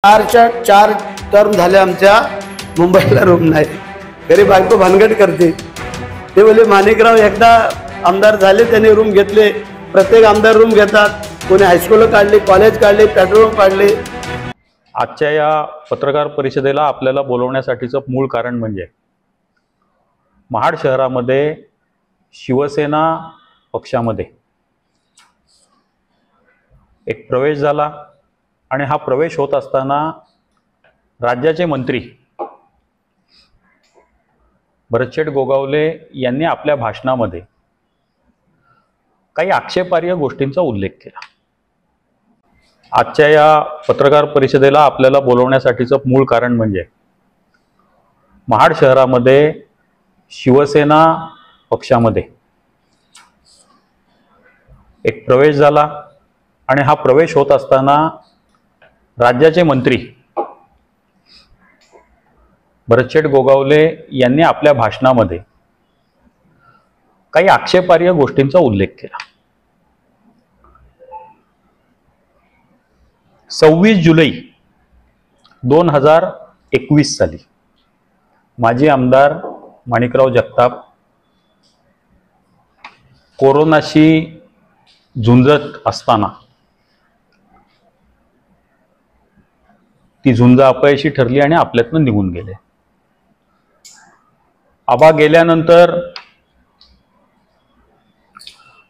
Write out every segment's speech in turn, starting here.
चार टर्म झाले आमच्या मुंबईला रूम नाही. घरी बायको भानगड करते. ते बोले माणिकराव एकदा आमदार झाले त्यांनी रूम घेतले. प्रत्येक आमदार रूम घेतात. कोणी हायस्कूल काढली, कॉलेज काढले, पेट्रोल काढले. आजच्या या पत्रकार परिषदेला आपल्याला बोलवण्यासाठीचं मूळ कारण म्हणजे महाड शहरामध्ये शिवसेना पक्षामध्ये एक प्रवेश झाला आणि हा प्रवेश होत असताना राज्याचे मंत्री भरतशेठ गोगावले यांनी आपल्या भाषणामध्ये काही आक्षेपार्ह गोष्टींचा उल्लेख केला. आजच्या या पत्रकार परिषदेला आपल्याला बोलवण्यासाठीचं मूळ कारण म्हणजे महाड शहरामध्ये शिवसेना पक्षामध्ये एक प्रवेश झाला आणि हा प्रवेश होत असताना राज्याचे मंत्री भरतशेठ गोगावले यांनी आपल्या भाषणामध्ये काही आक्षेपार्ह गोष्टींचा उल्लेख केला. 26 जुलै 2021 साली माजी आमदार माणिकराव जगताप कोरोनाशी झुंजत असताना ती झुंज अपयशी ठरली आणि आपल्यातनं निघून गेले. आबा गेल्यानंतर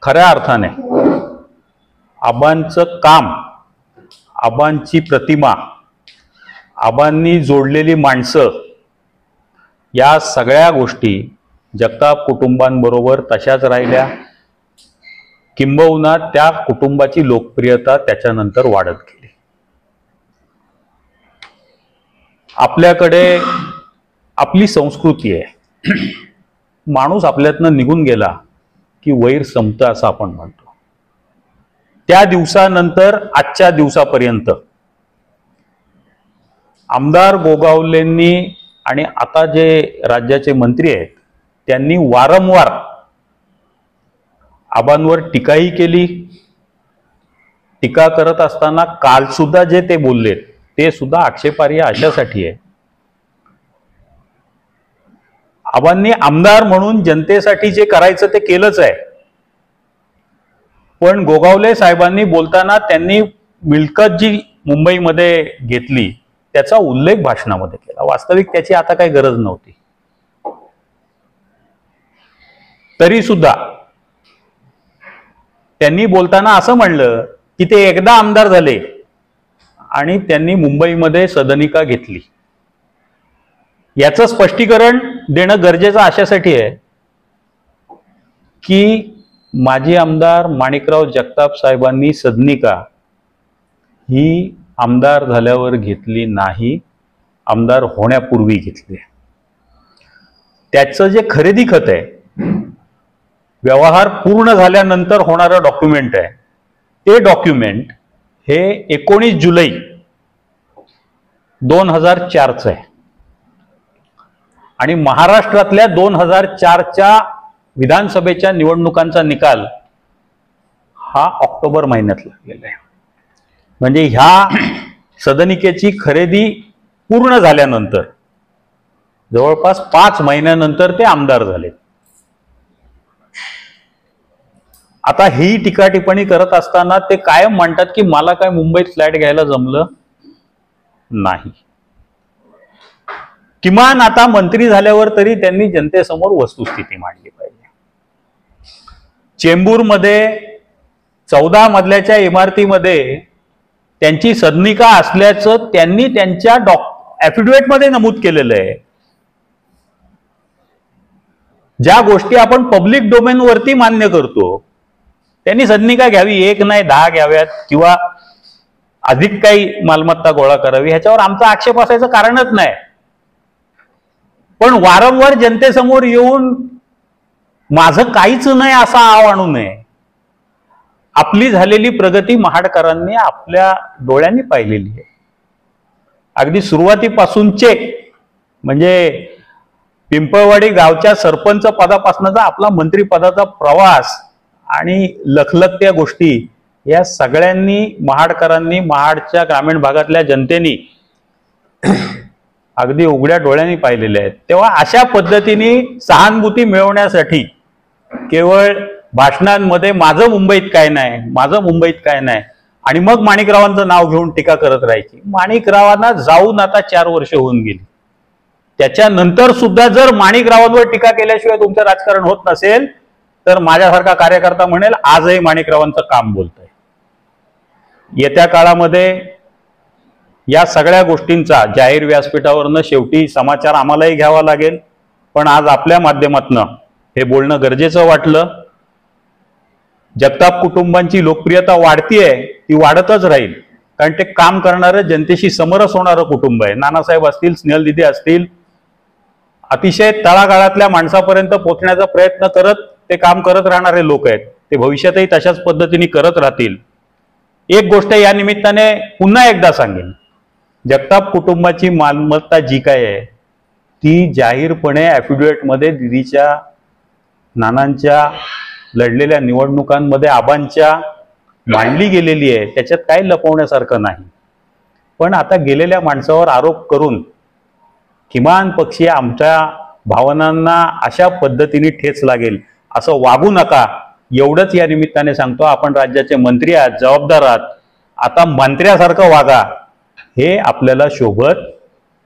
खऱ्या अर्थाने आबांचं काम, आबांची प्रतिमा, आबांनी जोडलेली माणसं या सगळ्या गोष्टी जगताप कुटुंबांबरोबर तशाच राहिल्या. किंबहुना त्या कुटुंबाची लोकप्रियता त्याच्यानंतर वाढत गेली. आपल्याकडे आपली संस्कृती आहे. माणूस आपल्यातनं निघून गेला की वैर संपतं असं आपण म्हणतो. त्या दिवसानंतर आजच्या दिवसापर्यंत आमदार गोगावलेंनी आणि आता जे राज्याचे मंत्री आहेत त्यांनी वारंवार आबांवर टीकाही केली. टीका करत असताना काल सुद्धा जे ते बोलले ते सुद्धा आक्षेपार्ह अशासाठी आहे. आबांनी आमदार म्हणून जनतेसाठी जे करायचं ते केलंच आहे. पण गोगावले साहेबांनी बोलताना त्यांनी मिळकत जी मुंबईमध्ये घेतली त्याचा उल्लेख भाषणामध्ये केला. वास्तविक त्याची आता काही गरज नव्हती. तरी सुद्धा त्यांनी बोलताना असं म्हणलं की ते एकदा आमदार झाले आणि त्यांनी मुंबईमध्ये सदनिका घेतली. याचं स्पष्टीकरण देणं गरजेचं अशासाठी आहे की माजी आमदार माणिकराव जगताप साहेबांनी सदनिका ही आमदार झाल्यावर घेतली नाही, आमदार होण्यापूर्वी घेतली. त्याचं जे खरेदी खत आहे, व्यवहार पूर्ण झाल्यानंतर होणारं डॉक्युमेंट आहे, ते डॉक्युमेंट हे 19 जुलै 2004 आहे आणि महाराष्ट्रातल्या 2004च्या विधानसभेच्या निवडणुकांचा निकाल हा ऑक्टोबर महिन्यात लागलेला आहे. म्हणजे ह्या सदनिकेची खरेदी पूर्ण झाल्यानंतर जवळपास 5 महिन्यानंतर ते आमदार झाले. आता ही टीका टिप्पणी करत असताना ते कायम म्हणतात की मला काय मुंबईत फ्लॅट घ्यायला जमलं नाही. किमान आता मंत्री झाल्यावर तरी त्यांनी जनतेसमोर वस्तुस्थिती मांडली पाहिजे. चेंबूरमध्ये 14 मजल्याच्या इमारतीमध्ये त्यांची सदनिका असल्याचं त्यांनी त्यांच्या ॲफिडेव्हिटमध्ये नमूद केलेलं आहे. ज्या गोष्टी आपण पब्लिक डोमेनवरती मान्य करतो त्यांनी सदनिका घ्यावी, 1 नाही 10 घ्याव्यात किंवा अधिक काही मालमत्ता गोळा करावी, ह्याच्यावर आमचा आक्षेप असायचं कारणच नाही. पण वारंवार जनतेसमोर येऊन माझं काहीच नाही असा आव आणू नये. आपली झालेली प्रगती महाडकरांनी आपल्या डोळ्यांनी पाहिलेली आहे. अगदी सुरुवातीपासूनचे म्हणजे पिंपळवाडी गावच्या सरपंच पदापासूनचा आपला मंत्रिपदाचा प्रवास आणि लखलखत्या गोष्टी या सगळ्यांनी महाडकरांनी, महाडच्या ग्रामीण भागातल्या जनतेने अगदी उघड्या डोळ्यांनी पाहिलेले आहेत. तेव्हा अशा पद्धतीने सहानुभूती मिळवण्यासाठी केवळ भाषणांमध्ये माझं मुंबईत काय नाही, माझं मुंबईत काय नाही, आणि मग माणिकरावांचं नाव घेऊन टीका करत राहायची. माणिकरावांना जाऊन आता 4 वर्ष होऊन गेली. त्याच्यानंतर सुद्धा जर माणिकरावांवर टीका केल्याशिवाय तुमचं राजकारण होत नसेल तर माझ्यासारखा कार्यकर्ता म्हणेल आजही माणिकरावांचं काम बोलतंय. येत्या काळामध्ये या सगळ्या गोष्टींचा जाहीर व्यासपीठावरनं शेवटी समाचार आम्हालाही घ्यावा लागेल. पण आज आपल्या माध्यमातनं हे बोलणं गरजेचं वाटलं. जगताप कुटुंबांची लोकप्रियता वाढतीये, ती वाढतच राहील, कारण ते काम करणारं, जनतेशी समरस होणारं कुटुंब आहे. नानासाहेब असतील, स्नेहलदीदी असतील, अतिशय तळागाळातल्या माणसापर्यंत पोहोचण्याचा प्रयत्न करत ते काम करत राहणारे लोक आहेत. ते भविष्यातही तशाच पद्धतीने करत राहतील. एक गोष्ट या निमित्ताने पुन्हा एकदा सांगेन, जगताप कुटुंबाची मालमत्ता जी काय आहे ती जाहीरपणे ॲफिडेव्हिटमध्ये दिदीच्या, नानांच्या लढलेल्या निवडणुकांमध्ये, आबांच्या मांडली गेलेली आहे. त्याच्यात काही लपवण्यासारखं नाही. पण आता गेलेल्या माणसावर आरोप करून किमान पक्षी आमच्या भावनांना अशा पद्धतीने ठेच लागेल असं वागू नका, एवढंच या निमित्ताने सांगतो. आपण राज्याचे मंत्री आहात, जबाबदार आहात, आता मंत्र्यासारखं वागा, हे आपल्याला शोभत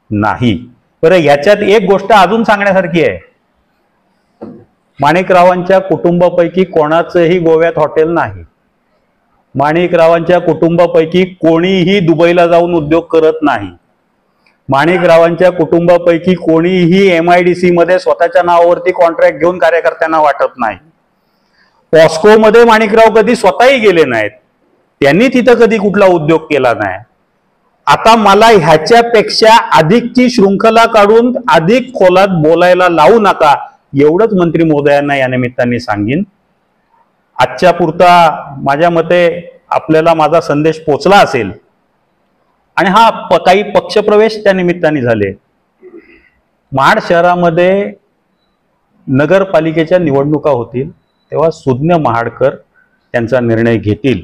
नाही. बरं, याच्यात एक गोष्ट अजून सांगण्यासारखी आहे. माणिकरावांच्या कुटुंबापैकी कोणाचंही गोव्यात हॉटेल नाही. माणिकरावांच्या कुटुंबापैकी कोणीही दुबईला जाऊन उद्योग करत नाही. माणिकरावांच्या कुटुंबापैकी कोणीही MIDC मध्ये स्वतःच्या नावावरती कॉन्ट्रॅक्ट घेऊन कार्यकर्त्यांना वाटत नाही. पॉस्कोमध्ये माणिकराव कधी स्वतःही गेले नाहीत. त्यांनी तिथं कधी कुठला उद्योग केला नाही. आता मला ह्याच्यापेक्षा अधिकची शृंखला काढून अधिक खोलात बोलायला लावू नका, एवढंच मंत्री महोदयांना या निमित्ताने सांगेन. आजच्या पुरता माझ्या मते आपल्याला माझा संदेश पोचला असेल. आणि हा काही पक्षप्रवेश त्या निमित्ताने झाले. महाड शहरामध्ये नगरपालिकेच्या निवडणुका होतील तेव्हा सुज्ञ महाडकर त्यांचा निर्णय घेतील.